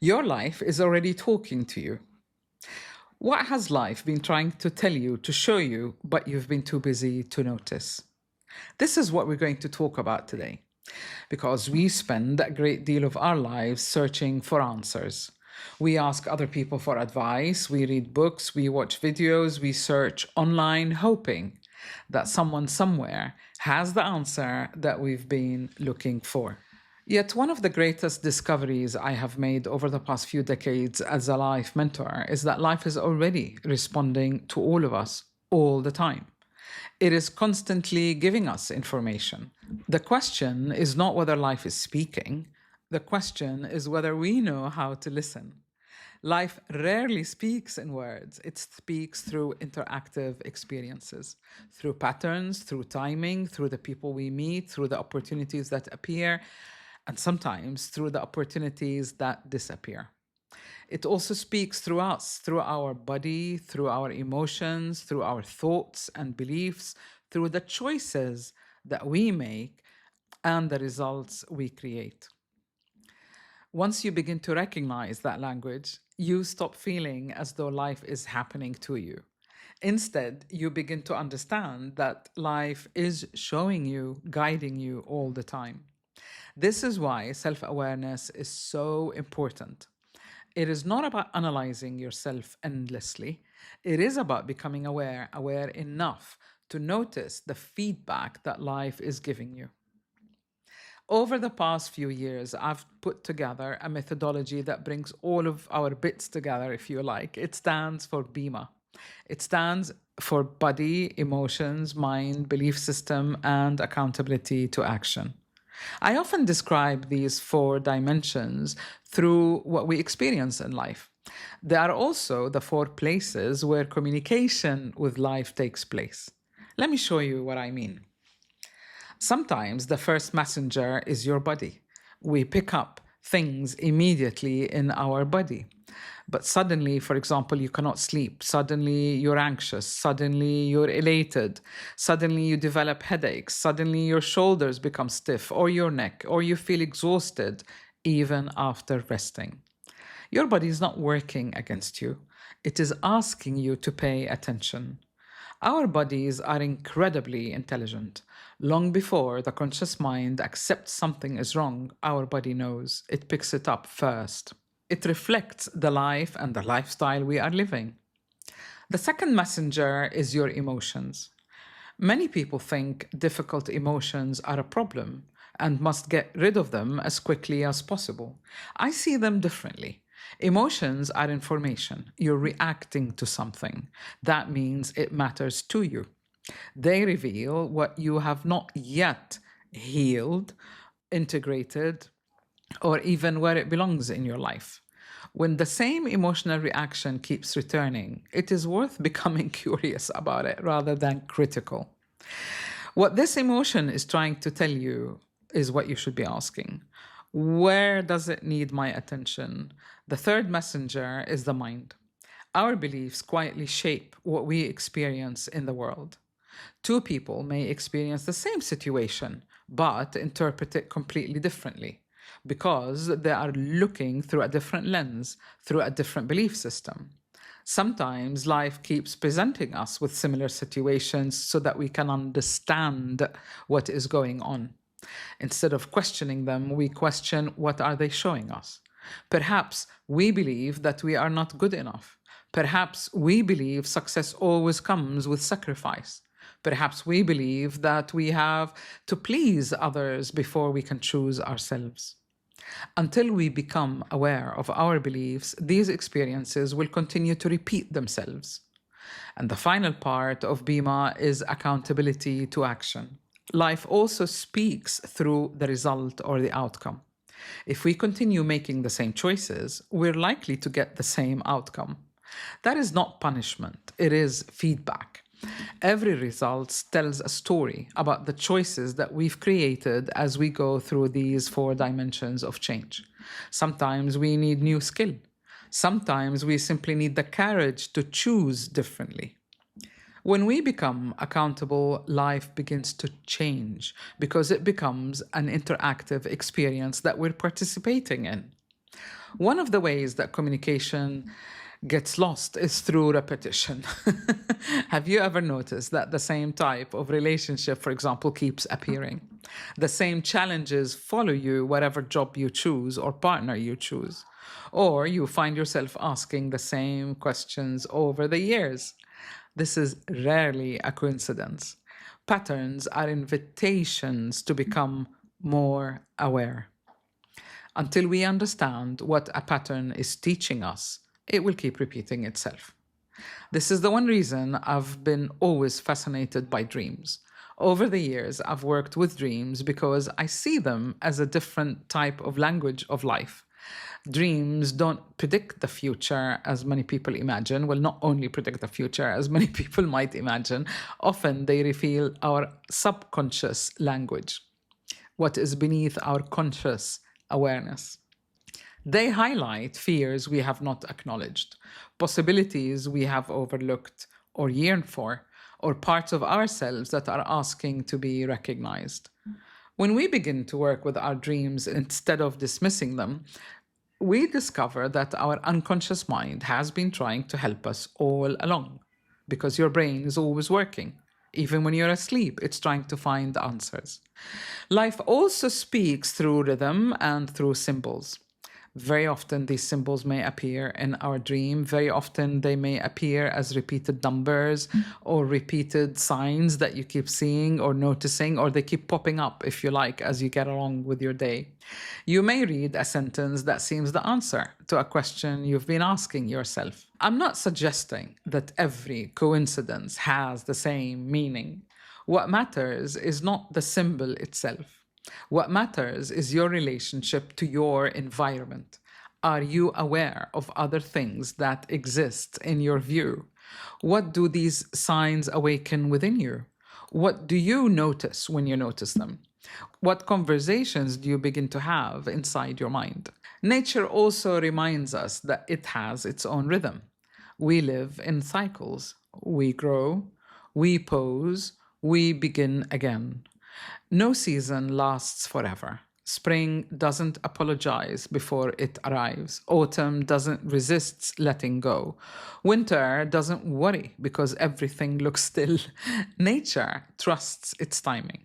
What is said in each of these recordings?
Your life is already talking to you. What has life been trying to tell you, to show you, but you've been too busy to notice? This is what we're going to talk about today, because we spend a great deal of our lives searching for answers. We ask other people for advice, we read books, we watch videos, we search online, hoping that someone somewhere has the answer that we've been looking for. Yet, one of the greatest discoveries I have made over the past few decades as a life mentor is that life is already responding to all of us all the time. It is constantly giving us information. The question is not whether life is speaking, the question is whether we know how to listen. Life rarely speaks in words, it speaks through interactive experiences, through patterns, through timing, through the people we meet, through the opportunities that appear, and sometimes through the opportunities that disappear. It also speaks through us, through our body, through our emotions, through our thoughts and beliefs, through the choices that we make and the results we create. Once you begin to recognize that language, you stop feeling as though life is happening to you. Instead, you begin to understand that life is showing you, guiding you all the time. This is why self awareness is so important. It is not about analyzing yourself endlessly. It is about becoming aware enough to notice the feedback that life is giving you. Over the past few years, I've put together a methodology that brings all of our bits together, if you like. It stands for BEMA. It stands for body, emotions, mind, belief system, and accountability to action. I often describe these four dimensions through what we experience in life. They are also the four places where communication with life takes place. Let me show you what I mean. Sometimes the first messenger is your body. We pick up things immediately in our body. But suddenly, for example, you cannot sleep. Suddenly, you're anxious. Suddenly, you're elated. Suddenly, you develop headaches. Suddenly, your shoulders become stiff, or your neck, or you feel exhausted even after resting. Your body is not working against you, it is asking you to pay attention. Our bodies are incredibly intelligent. Long before the conscious mind accepts something is wrong, our body knows. It picks it up first. It reflects the life and the lifestyle we are living. The second messenger is your emotions. Many people think difficult emotions are a problem and must get rid of them as quickly as possible. I see them differently. Emotions are information. You're reacting to something. That means it matters to you. They reveal what you have not yet healed, integrated, or even where it belongs in your life. When the same emotional reaction keeps returning, it is worth becoming curious about it rather than critical. What this emotion is trying to tell you is what you should be asking. Where does it need my attention? The third messenger is the mind. Our beliefs quietly shape what we experience in the world. Two people may experience the same situation, but interpret it completely differently because they are looking through a different lens, through a different belief system. Sometimes life keeps presenting us with similar situations so that we can understand what is going on. Instead of questioning them, we question what are they showing us. Perhaps we believe that we are not good enough. Perhaps we believe success always comes with sacrifice. Perhaps we believe that we have to please others before we can choose ourselves. Until we become aware of our beliefs, these experiences will continue to repeat themselves. And the final part of BEMA is accountability to action. Life also speaks through the result or the outcome. If we continue making the same choices, we're likely to get the same outcome. That is not punishment, it is feedback. Every result tells a story about the choices that we've created as we go through these four dimensions of change. Sometimes we need new skill. Sometimes we simply need the courage to choose differently. When we become accountable, life begins to change because it becomes an interactive experience that we're participating in. One of the ways that communication gets lost is through repetition. Have you ever noticed that the same type of relationship, for example, keeps appearing? The same challenges follow you whatever job you choose or partner you choose. Or you find yourself asking the same questions over the years. This is rarely a coincidence. Patterns are invitations to become more aware. Until we understand what a pattern is teaching us, it will keep repeating itself. This is the one reason I've been always fascinated by dreams. Over the years, I've worked with dreams because I see them as a different type of language of life. Dreams don't predict the future as many people imagine. Well, not only predict the future as many people might imagine, often they reveal our subconscious language, what is beneath our conscious awareness. They highlight fears we have not acknowledged, possibilities we have overlooked or yearned for, or parts of ourselves that are asking to be recognized. When we begin to work with our dreams instead of dismissing them, we discover that our unconscious mind has been trying to help us all along because your brain is always working. Even when you're asleep, it's trying to find answers. Life also speaks through rhythm and through symbols. Very often, these symbols may appear in our dream. Very often, they may appear as repeated numbers or repeated signs that you keep seeing or noticing, or they keep popping up, if you like, as you get along with your day. You may read a sentence that seems the answer to a question you've been asking yourself. I'm not suggesting that every coincidence has the same meaning. What matters is not the symbol itself. What matters is your relationship to your environment. Are you aware of other things that exist in your view? What do these signs awaken within you? What do you notice when you notice them? What conversations do you begin to have inside your mind? Nature also reminds us that it has its own rhythm. We live in cycles. We grow, we pause, we begin again. No season lasts forever. Spring doesn't apologize before it arrives. Autumn doesn't resist letting go. Winter doesn't worry because everything looks still. Nature trusts its timing.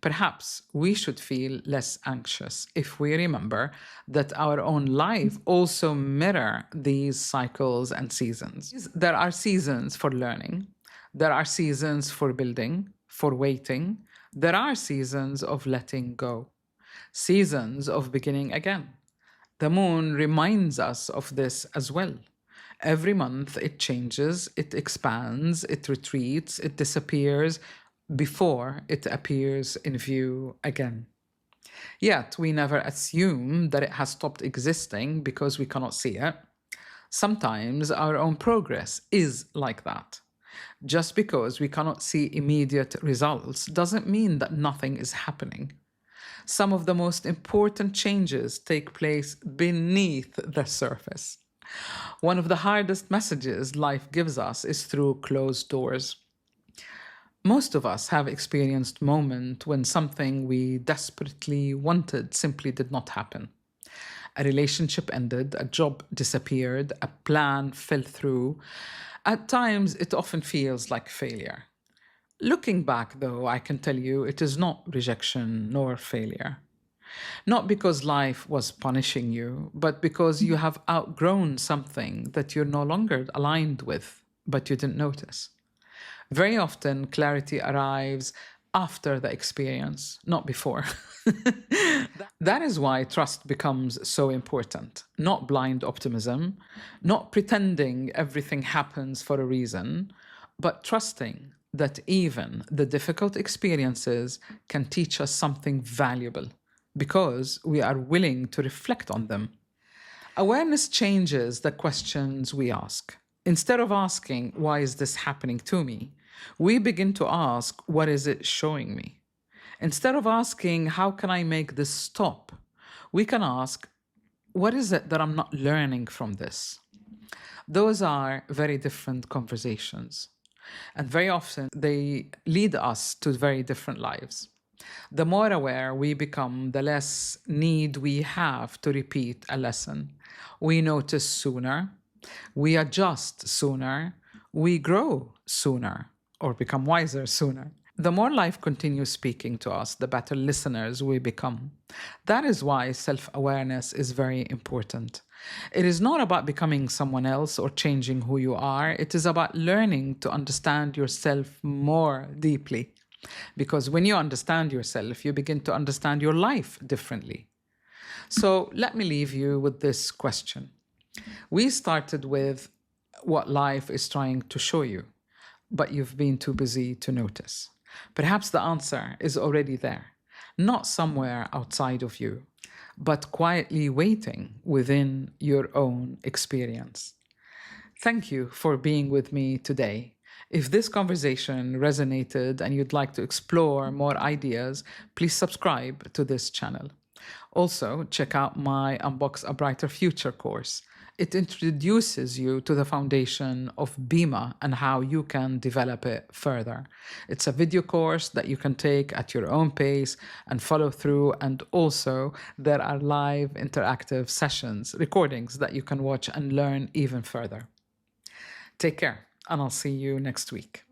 Perhaps we should feel less anxious if we remember that our own life also mirror these cycles and seasons. There are seasons for learning. There are seasons for building, for waiting. There are seasons of letting go, seasons of beginning again. The moon reminds us of this as well. Every month it changes, it expands, it retreats, it disappears before it appears in view again. Yet we never assume that it has stopped existing because we cannot see it. Sometimes our own progress is like that. Just because we cannot see immediate results doesn't mean that nothing is happening. Some of the most important changes take place beneath the surface. One of the hardest messages life gives us is through closed doors. Most of us have experienced moments when something we desperately wanted simply did not happen. A relationship ended, a job disappeared, a plan fell through. At times, it often feels like failure. Looking back, though, I can tell you it is not rejection nor failure. Not because life was punishing you, but because you have outgrown something that you're no longer aligned with, but you didn't notice. Very often, clarity arrives after the experience, not before. That is why trust becomes so important. Not blind optimism, not pretending everything happens for a reason, but trusting that even the difficult experiences can teach us something valuable because we are willing to reflect on them. Awareness changes the questions we ask. Instead of asking, why is this happening to me? We begin to ask, what is it showing me? Instead of asking, how can I make this stop? We can ask, what is it that I'm not learning from this? Those are very different conversations. And very often they lead us to very different lives. The more aware we become, the less need we have to repeat a lesson. We notice sooner, we adjust sooner, we grow sooner, or become wiser sooner. The more life continues speaking to us, the better listeners we become. That is why self awareness is very important. It is not about becoming someone else or changing who you are, it is about learning to understand yourself more deeply. Because when you understand yourself, you begin to understand your life differently. So let me leave you with this question. We started with what life is trying to show you, but you've been too busy to notice. Perhaps the answer is already there, not somewhere outside of you, but quietly waiting within your own experience. Thank you for being with me today. If this conversation resonated and you'd like to explore more ideas, please subscribe to this channel. Also, check out my Unbox a Brighter Future course. It introduces you to the foundation of BEMA and how you can develop it further. It's a video course that you can take at your own pace and follow through, and also there are live interactive sessions, recordings that you can watch and learn even further. Take care, and I'll see you next week.